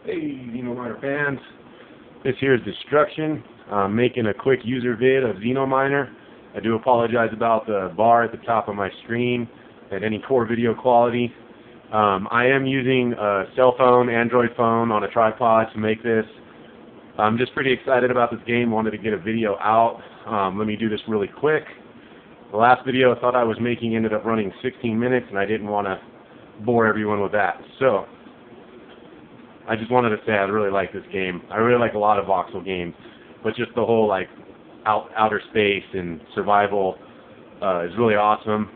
Hey, XenoMiner fans. This here is Destruction. I'm making a quick user vid of XenoMiner. I do apologize about the bar at the top of my screen and any poor video quality. I am using a cell phone, Android phone, on a tripod to make this. I'm just pretty excited about this game. Wanted to get a video out. Let me do this really quick. The last video I thought I was making ended up running 16 minutes, and I didn't want to bore everyone with that. So I just wanted to say I really like this game. I really like a lot of voxel games, but just the whole outer space and survival is really awesome.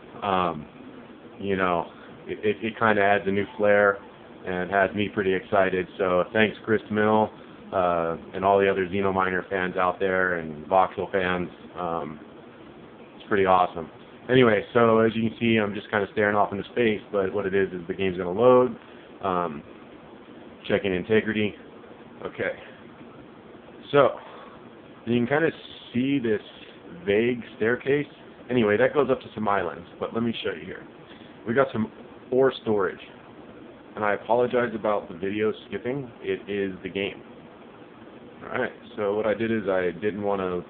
It kind of adds a new flair and has me pretty excited. So thanks, Chris Mill, and all the other XenoMiner fans out there and voxel fans. It's pretty awesome. Anyway, so as you can see, I'm just kind of staring off into space, but what it is the game's going to load. Checking integrity. Okay. So, you can kind of see this vague staircase. Anyway, that goes up to some islands, but let me show you here. We got some ore storage. And I apologize about the video skipping. It is the game. Alright, so what I did is I didn't want to,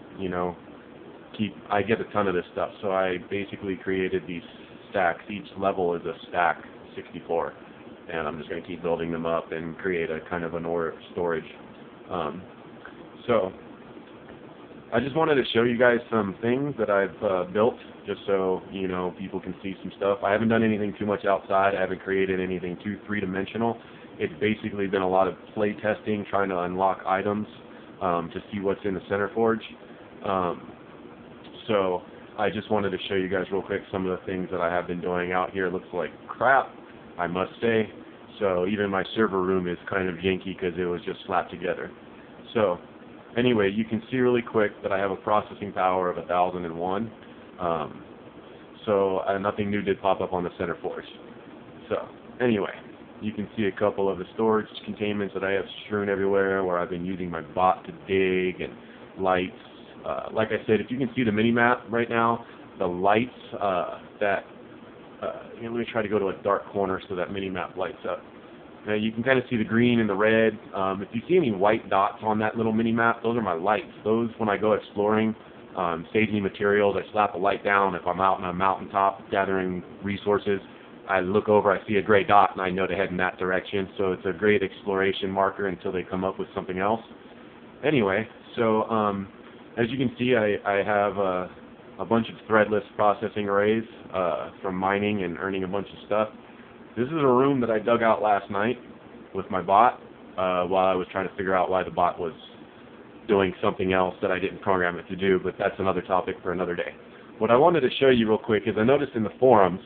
I get a ton of this stuff, so I basically created these stacks. Each level is a stack, 64. And I'm just going to keep building them up and create a kind of an ore storage. So I just wanted to show you guys some things that I've built, just so people can see some stuff. I haven't done anything too much outside. I haven't created anything too three-dimensional. It's basically been a lot of play testing, trying to unlock items to see what's in the center forge. So I just wanted to show you guys real quick some of the things that I have been doing out here. It looks like crap, I must say. So even my server room is kind of janky because it was just slapped together. So anyway, you can see really quick that I have a processing power of 1001. So nothing new did pop up on the center forge. So anyway, you can see a couple of the storage containments that I have strewn everywhere where I've been using my bot to dig, and lights. Like I said, if you can see the mini-map right now, the lights let me try to go to a dark corner so that mini-map lights up. Now you can kind of see the green and the red. If you see any white dots on that little mini-map, those are my lights. Those, when I go exploring, save me materials. I slap a light down. If I'm out on a mountaintop gathering resources, I look over, I see a gray dot, and I know to head in that direction. So it's a great exploration marker until they come up with something else. Anyway, so as you can see, I have a bunch of threadless processing arrays from mining and earning a bunch of stuff. This is a room that I dug out last night with my bot while I was trying to figure out why the bot was doing something else that I didn't program it to do, but that's another topic for another day. What I wanted to show you real quick is I noticed in the forums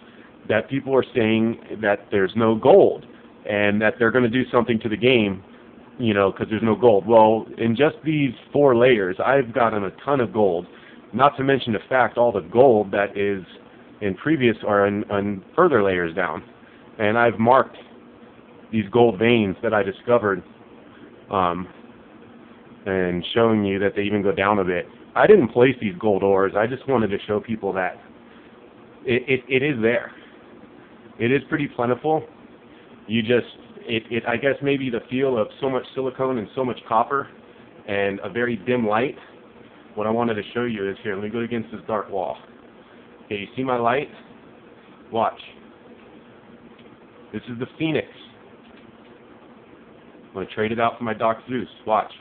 that people are saying that there's no gold and that they're going to do something to the game, because there's no gold. Well, in just these 4 layers, I've gotten a ton of gold. Not to mention the fact all the gold that is in previous or in further layers down. And I've marked these gold veins that I discovered and showing you that they even go down a bit. I didn't place these gold ores. I just wanted to show people that it is there. It is pretty plentiful. I guess maybe the feel of so much silicone and so much copper and a very dim light. What I wanted to show you is here. Let me go against this dark wall. Okay, you see my light? Watch. This is the Phoenix. I'm going to trade it out for my Doc Zeus. Watch.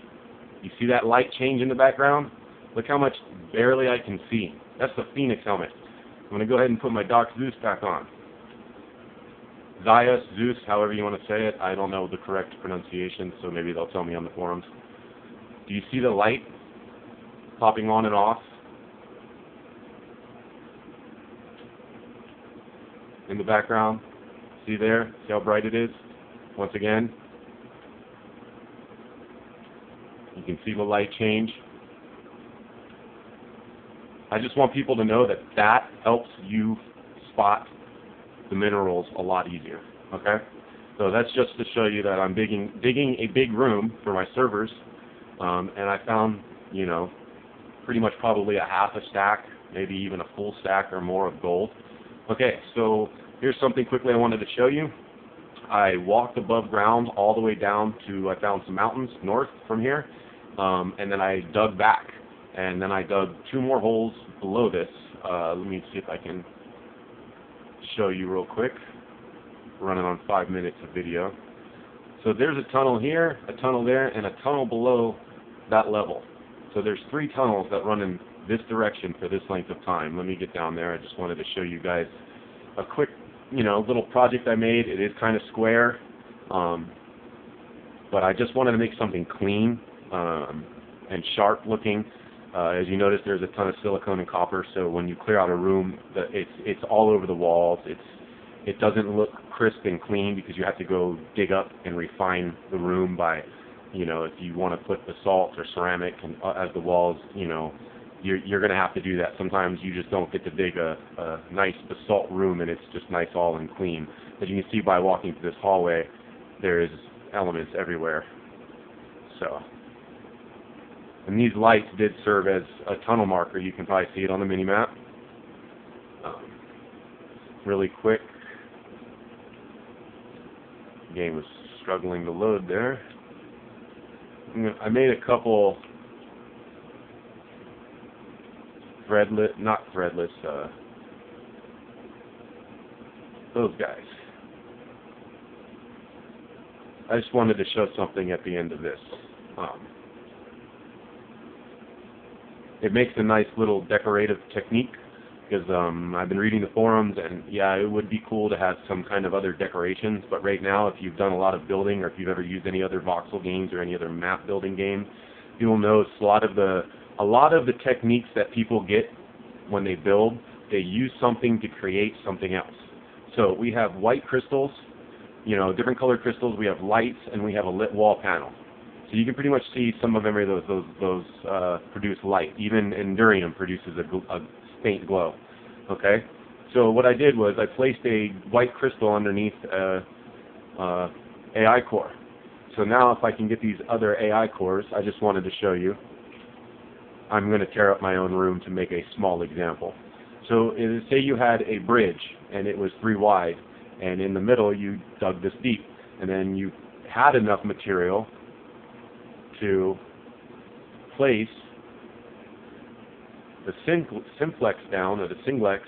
You see that light change in the background? Look how much barely I can see. That's the Phoenix helmet. I'm going to go ahead and put my Doc Zeus back on. Zeus, Zeus, however you want to say it. I don't know the correct pronunciation, so maybe they'll tell me on the forums. Do you see the light popping on and off in the background? See there? See how bright it is? Once again, you can see the light change. I just want people to know that that helps you spot the minerals a lot easier. Okay? So that's just to show you that I'm digging a big room for my servers, and I found, pretty much probably a half a stack, maybe even a full stack or more of gold. Okay, so here's something quickly I wanted to show you. I walked above ground all the way down to, I found some mountains north from here, and then I dug back. And then I dug 2 more holes below this. Let me see if I can show you real quick. Running on 5 minutes of video. So there's a tunnel here, a tunnel there, and a tunnel below that level. So there's 3 tunnels that run in this direction for this length of time. Let me get down there. I just wanted to show you guys a quick, little project I made. It is kind of square, but I just wanted to make something clean and sharp looking. As you notice, there's a ton of silicone and copper, so when you clear out a room, it's all over the walls. It doesn't look crisp and clean because you have to go dig up and refine the room by, if you want to put basalt or ceramic and, as the walls, you're going to have to do that. Sometimes you just don't get to dig a nice basalt room and it's just nice all and clean. As you can see by walking through this hallway, there's elements everywhere. So, and these lights did serve as a tunnel marker. You can probably see it on the mini-map. Really quick. The game was struggling to load there. I made a couple those guys. I just wanted to show something at the end of this. It makes a nice little decorative technique because I've been reading the forums, and yeah, it would be cool to have some kind of other decorations, but right now, if you've done a lot of building or if you've ever used any other voxel games or any other map building games, you'll know a lot of the techniques that people get when they build, they use something to create something else. So we have white crystals, different colored crystals, we have lights, and we have a lit wall panel. So you can pretty much see some of every of those produce light. Even Endurium produces a faint glow. Okay? So what I did was I placed a white crystal underneath AI core. So now if I can get these other AI cores, I just wanted to show you. I'm going to tear up my own room to make a small example. So say you had a bridge and it was 3 wide, and in the middle you dug this deep, and then you had enough material to place the simplex down, or the singlex.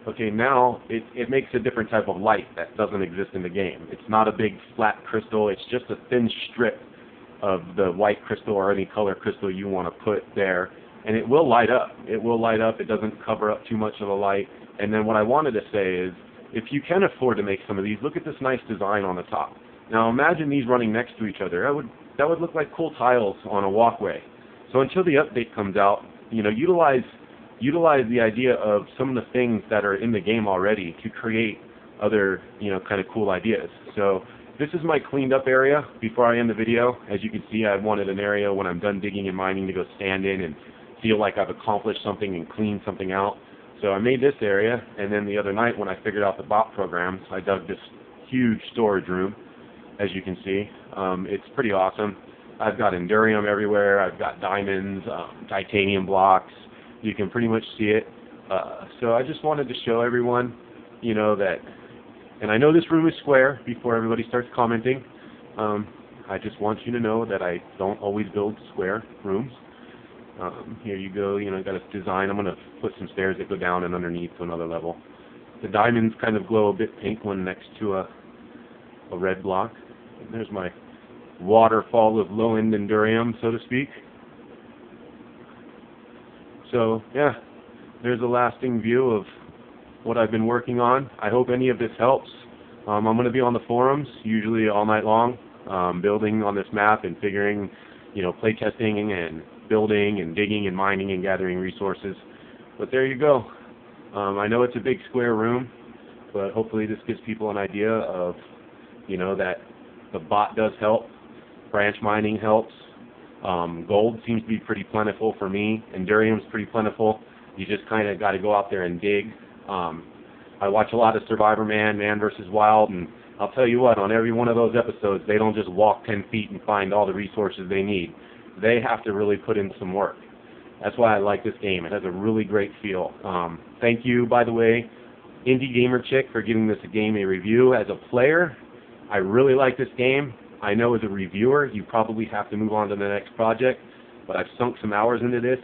Okay, now it makes a different type of light that doesn't exist in the game. It's not a big flat crystal, it's just a thin strip of the white crystal or any color crystal you want to put there, and it will light up. It will light up, it doesn't cover up too much of the light. And then what I wanted to say is, if you can afford to make some of these, look at this nice design on the top. Now imagine these running next to each other. That would look like cool tiles on a walkway. So until the update comes out, utilize the idea of some of the things that are in the game already to create other, kind of cool ideas. So this is my cleaned up area before I end the video. As you can see, I wanted an area when I'm done digging and mining to go stand in and feel like I've accomplished something and cleaned something out. So I made this area, and then the other night when I figured out the bot programs, I dug this huge storage room. As you can see, it's pretty awesome. I've got Endurium everywhere. I've got diamonds, titanium blocks. You can pretty much see it. So I just wanted to show everyone, that, and I know this room is square before everybody starts commenting. I just want you to know that I don't always build square rooms. Here you go, got a design. I'm going to put some stairs that go down and underneath to another level. The diamonds kind of glow a bit pink when next to a red block. And there's my waterfall of low-end Endurium, so to speak. So, yeah, there's a lasting view of what I've been working on. I hope any of this helps. I'm going to be on the forums, usually all night long, building on this map and figuring, playtesting and building and digging and mining and gathering resources. But there you go. I know it's a big square room, but hopefully this gives people an idea of, that the bot does help. Branch mining helps. Gold seems to be pretty plentiful for me. Endurium's pretty plentiful. You just kind of got to go out there and dig. I watch a lot of Survivor Man vs. Wild, and I'll tell you what, on every one of those episodes, they don't just walk 10 feet and find all the resources they need. They have to really put in some work. That's why I like this game. It has a really great feel. Thank you, by the way, Indie Gamer Chick, for giving this game a review. As a player, I really like this game. I know as a reviewer, you probably have to move on to the next project, but I've sunk some hours into this,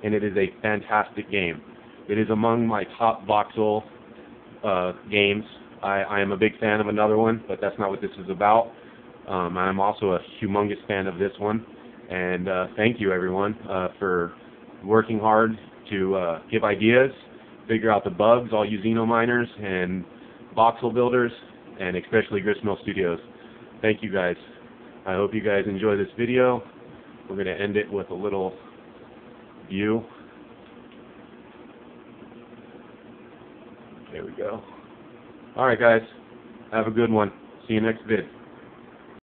and it is a fantastic game. It is among my top voxel games. I am a big fan of another one, but that's not what this is about. I'm also a humongous fan of this one, and thank you everyone for working hard to give ideas, figure out the bugs, all you XenoMiners and voxel builders, and especially Gristmill Studios. Thank you guys. I hope you guys enjoy this video. We're going to end it with a little view. There we go. Alright guys, have a good one. See you next vid.